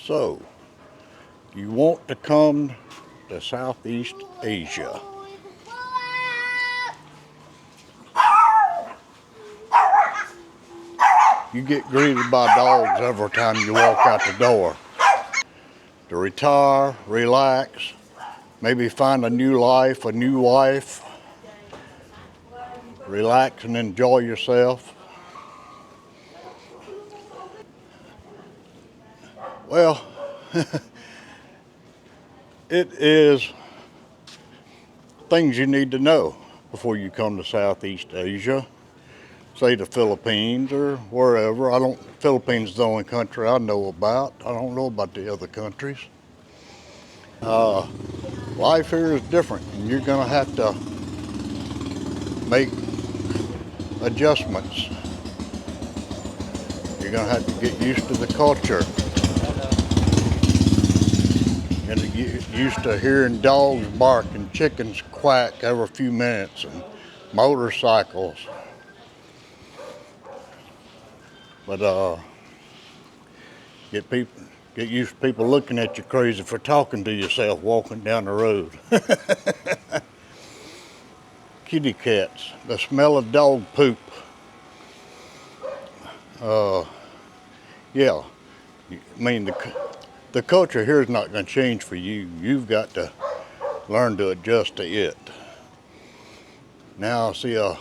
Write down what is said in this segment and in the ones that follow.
So, you want to come to Southeast Asia. You get greeted by dogs every time you walk out the door. To retire, relax, maybe find a new life, a new wife. Relax and enjoy yourself. Well, it is things you need to know before you come to Southeast Asia. Say the Philippines or wherever. Philippines is the only country I know about. I don't know about the other countries. Life here is different, and you're gonna have to make adjustments. You're gonna have to get used to the culture. You're gonna get used to hearing dogs bark and chickens quack every few minutes and motorcycles. But get used to people looking at you crazy for talking to yourself walking down the road. Kitty cats, the smell of dog poop. Yeah, I mean the culture here is not going to change for you. You've got to learn to adjust to it. Now I see a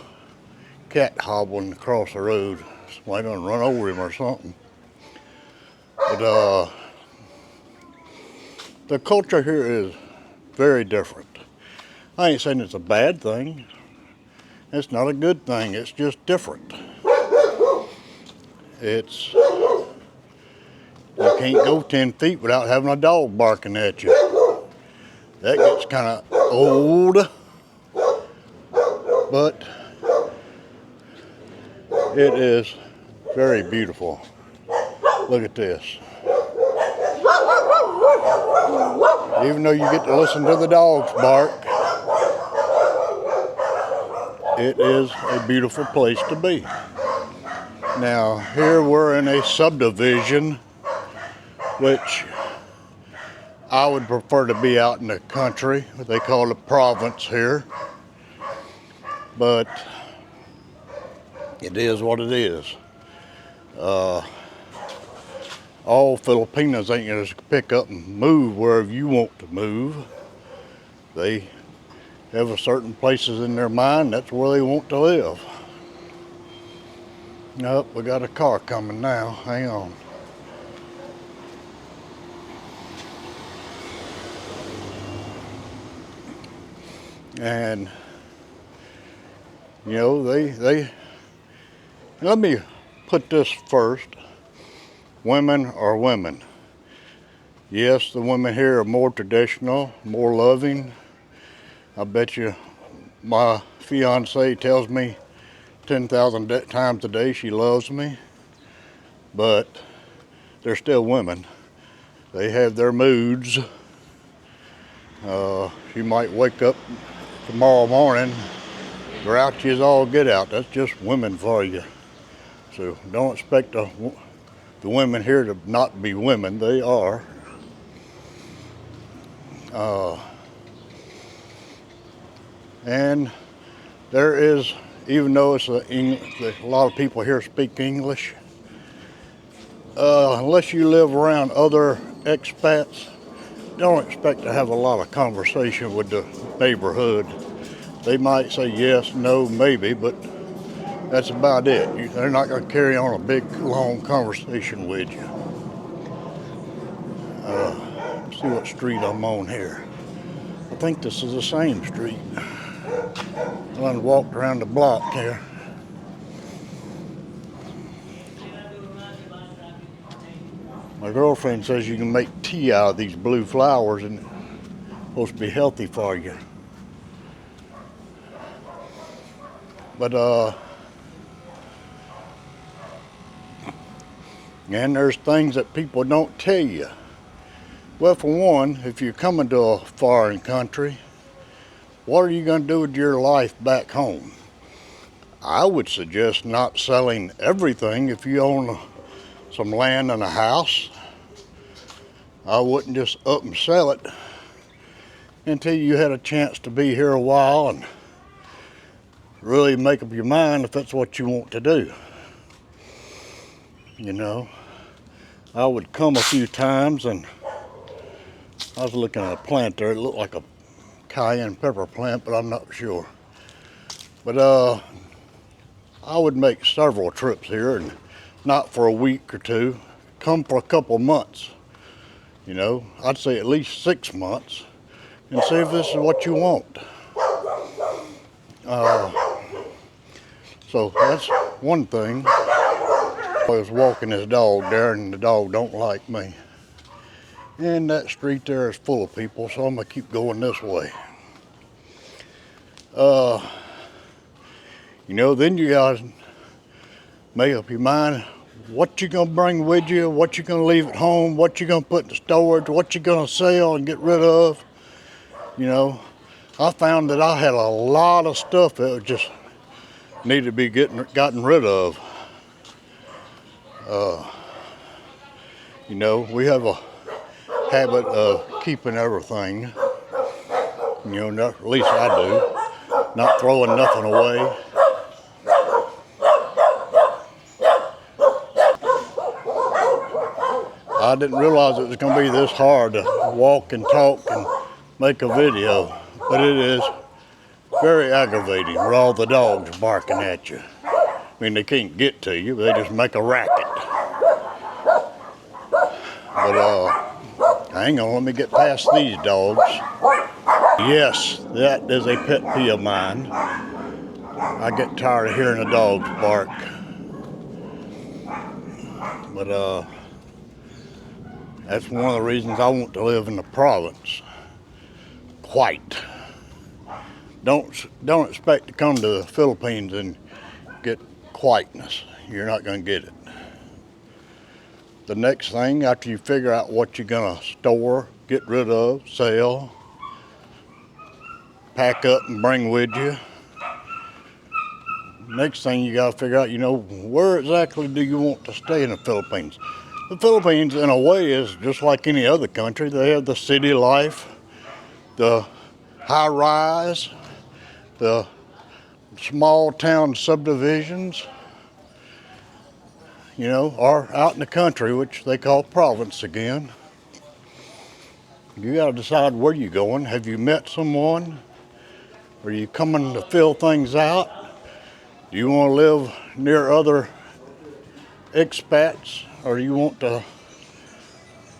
cat hobbling across the road. Somebody done run over him or something. But the culture here is very different. I ain't saying it's a bad thing. It's not a good thing. It's just different. You can't go 10 feet without having a dog barking at you. That gets kind of old, but it is very beautiful. Look at this. Even though you get to listen to the dogs bark, it is a beautiful place to be. Now, here we're in a subdivision, which I would prefer to be out in the country, what they call the province here. But it is what it is. All Filipinos ain't gonna just pick up and move wherever you want to move. They have a certain places in their mind, that's where they want to live. Nope, we got a car coming now, hang on. And you know, let me put this first. Women are women. Yes, the women here are more traditional, more loving. I bet you my fiance tells me 10,000 times a day she loves me, but they're still women. They have their moods. She might wake up tomorrow morning grouchy as all get out. That's just women for you. So don't expect the women here to not be women. They are. And there is, even though it's a lot of people here speak English, unless you live around other expats, don't expect to have a lot of conversation with the neighborhood. They might say yes, no, maybe, but that's about it. They're not going to carry on a big, long conversation with you. Let's see what street I'm on here. I think this is the same street. I done walked around the block here. My girlfriend says you can make tea out of these blue flowers and it's supposed to be healthy for you. But and there's things that people don't tell you. Well, for one, if you're coming to a foreign country, what are you going to do with your life back home? I would suggest not selling everything if you own some land and a house. I wouldn't just up and sell it until you had a chance to be here a while and really make up your mind if that's what you want to do. You know, I would come a few times, and I was looking at a plant there. It looked like a cayenne pepper plant, but I'm not sure. But I would make several trips here, and not for a week or two, come for a couple months. You know, I'd say at least 6 months, and see if this is what you want. So that's one thing. I was walking this dog there, and the dog don't like me. And that street there is full of people, so I'm gonna keep going this way. You know, then you gotta make up your mind what you gonna bring with you, what you gonna leave at home, what you gonna put in storage, what you gonna sell and get rid of. You know, I found that I had a lot of stuff that was just needed to be gotten rid of. You know, we have a habit of keeping everything. You know, at least I do. Not throwing nothing away. I didn't realize it was going to be this hard to walk and talk and make a video, but it is very aggravating with all the dogs barking at you. I mean, they can't get to you, they just make a racket. But hang on, let me get past these dogs. Yes, that is a pet peeve of mine. I get tired of hearing the dogs bark. But that's one of the reasons I want to live in the province. Quiet. Don't expect to come to the Philippines and get quietness. You're not going to get it. The next thing, after you figure out what you're going to store, get rid of, sell, pack up and bring with you, next thing you got to figure out, you know, where exactly do you want to stay in the Philippines? The Philippines, in a way, is just like any other country. They have the city life, the high rise, the small town subdivisions, you know, or out in the country, which they call province again. You got to decide where you're going. Have you met someone? Are you coming to fill things out? Do you want to live near other expats, or do you want to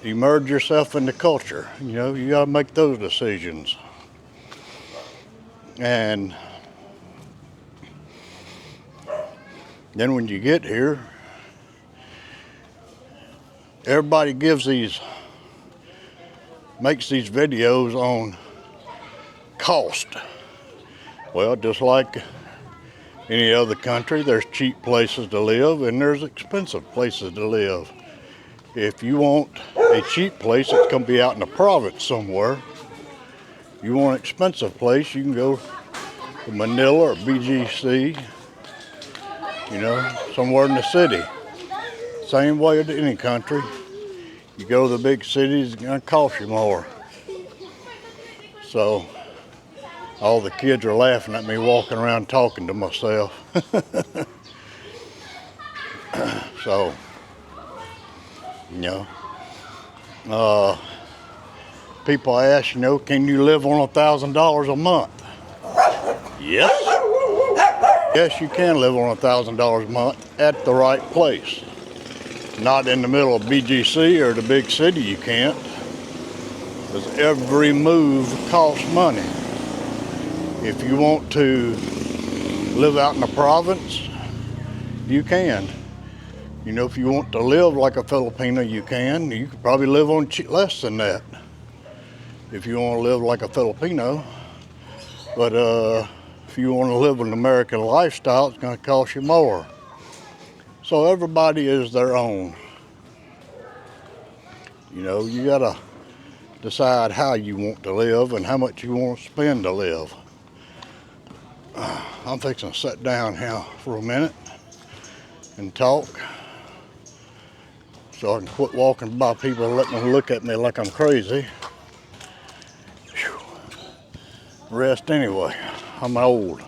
immerse yourself in the culture? You know, you got to make those decisions. And then when you get here, everybody makes these videos on cost. Well, just like any other country, there's cheap places to live and there's expensive places to live. If you want a cheap place, it's going to be out in the province somewhere. You want an expensive place, you can go to Manila or BGC, you know, somewhere in the city. Same way as any country. You go to the big cities, it's going to cost you more. So, all the kids are laughing at me walking around talking to myself. So, you know, people ask, you know, can you live on $1,000 a month? Yes. Yes, you can live on $1,000 a month at the right place. Not in the middle of BGC or the big city, you can't. Because every move costs money. If you want to live out in the province, you can. You know, if you want to live like a Filipino, you can. You could probably live on less than that if you want to live like a Filipino. But if you want to live an American lifestyle, it's going to cost you more. So everybody is their own. You know, you got to decide how you want to live and how much you want to spend to live. I'm fixing to sit down here for a minute and talk. so I can quit walking by people and letting them look at me like I'm crazy. Whew. Rest anyway. I'm old.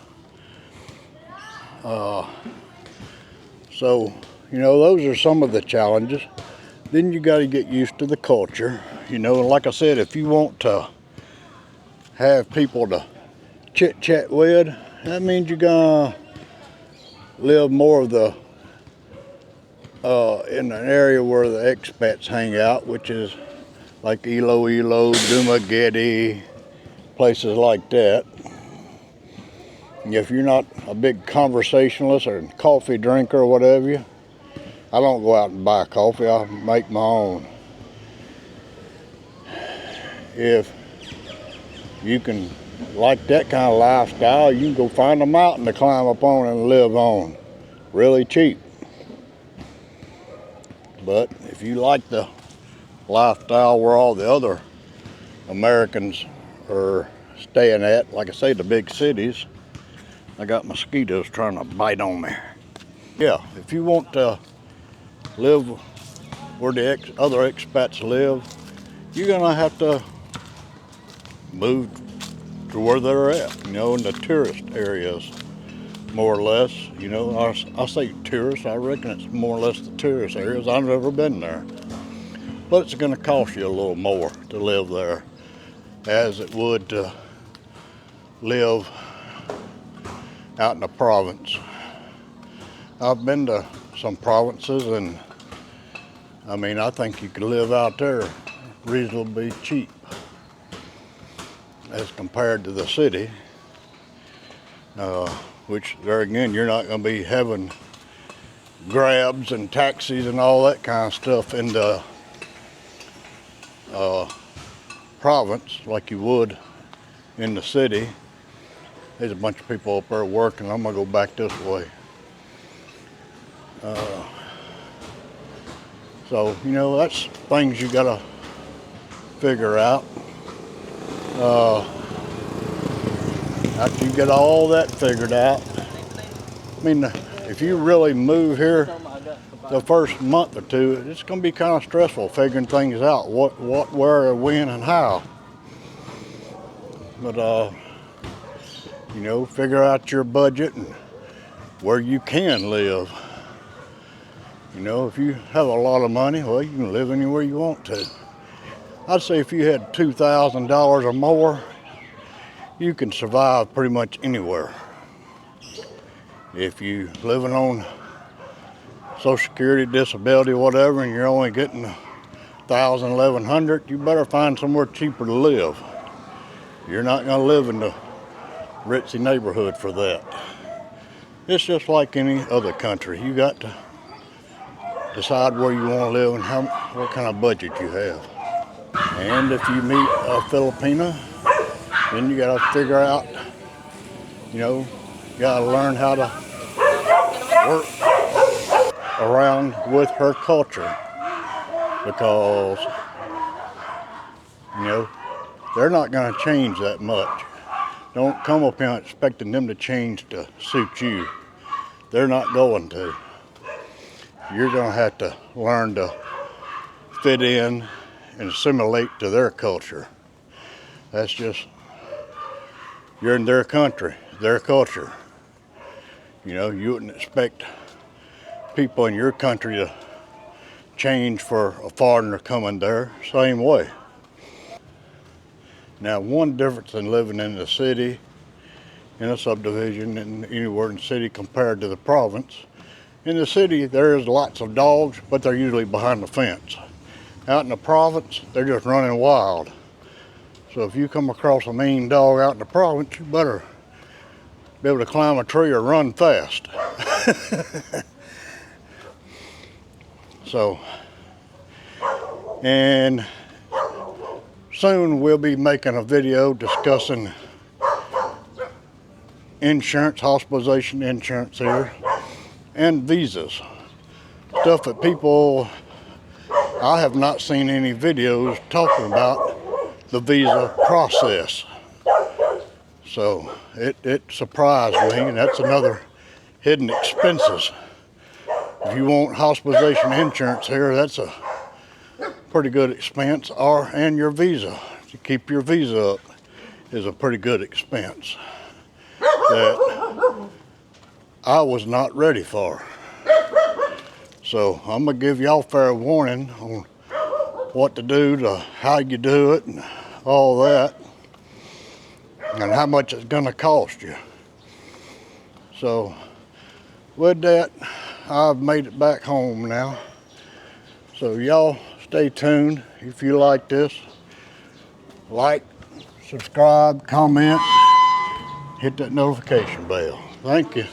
So, you know, those are some of the challenges. Then you got to get used to the culture. You know, and like I said, if you want to have people to chit chat with, that means you're gonna live more of the in an area where the expats hang out, which is like Iloilo, Dumaguete, places like that. And if you're not a big conversationalist or coffee drinker or whatever, I don't go out and buy coffee, I make my own. If you can like that kind of lifestyle, you can go find a mountain to climb up on and live on, really cheap. But if you like the lifestyle where all the other Americans are staying at, like I say, the big cities, I got mosquitoes trying to bite on me. Yeah, if you want to live where the other expats live, you're gonna have to move to where they're at, you know, in the tourist areas, more or less. You know, I say tourists, I reckon it's more or less the tourist areas. I've never been there. But it's gonna cost you a little more to live there as it would to live out in the province. I've been to some provinces, and I mean, I think you could live out there reasonably cheap as compared to the city, which there again, you're not going to be having grabs and taxis and all that kind of stuff in the province like you would in the city. There's a bunch of people up there working. I'm going to go back this way. So, you know, that's things you got to figure out. After you get all that figured out, I mean, if you really move here the first month or two, it's going to be kind of stressful figuring things out, what, where, when, and how. But, you know, figure out your budget and where you can live. You know, if you have a lot of money, well, you can live anywhere you want to. I'd say if you had $2,000 or more, you can survive pretty much anywhere. If you living on Social Security, disability, whatever, and you're only getting $1,000, $1,100, you better find somewhere cheaper to live. You're not going to live in the ritzy neighborhood for that. It's just like any other country. You got to decide where you want to live and what kind of budget you have. And if you meet a Filipina, then you got to figure out, you know, you got to learn how to work around with her culture, because, you know, they're not going to change that much. Don't come up here expecting them to change to suit you. They're not going to. You're going to have to learn to fit in and assimilate to their culture. That's just, you're in their country, their culture. You know, you wouldn't expect people in your country to change for a foreigner coming there, same way. Now, one difference in living in the city, in a subdivision, and anywhere in the city compared to the province, in the city there's lots of dogs, but they're usually behind the fence. Out in the province, they're just running wild. So if you come across a mean dog out in the province, you better be able to climb a tree or run fast. So, and soon we'll be making a video discussing insurance, hospitalization insurance here, and visas. Stuff that people, I have not seen any videos talking about the visa process. So it surprised me, and that's another hidden expenses. If you want hospitalization insurance here, that's a pretty good expense, and your visa. To keep your visa up is a pretty good expense that I was not ready for. So I'm gonna give y'all fair warning on what to do, to how you do it, and all that, and how much it's gonna cost you. So with that, I've made it back home now. So y'all stay tuned. If you like this, like, subscribe, comment, hit that notification bell. Thank you.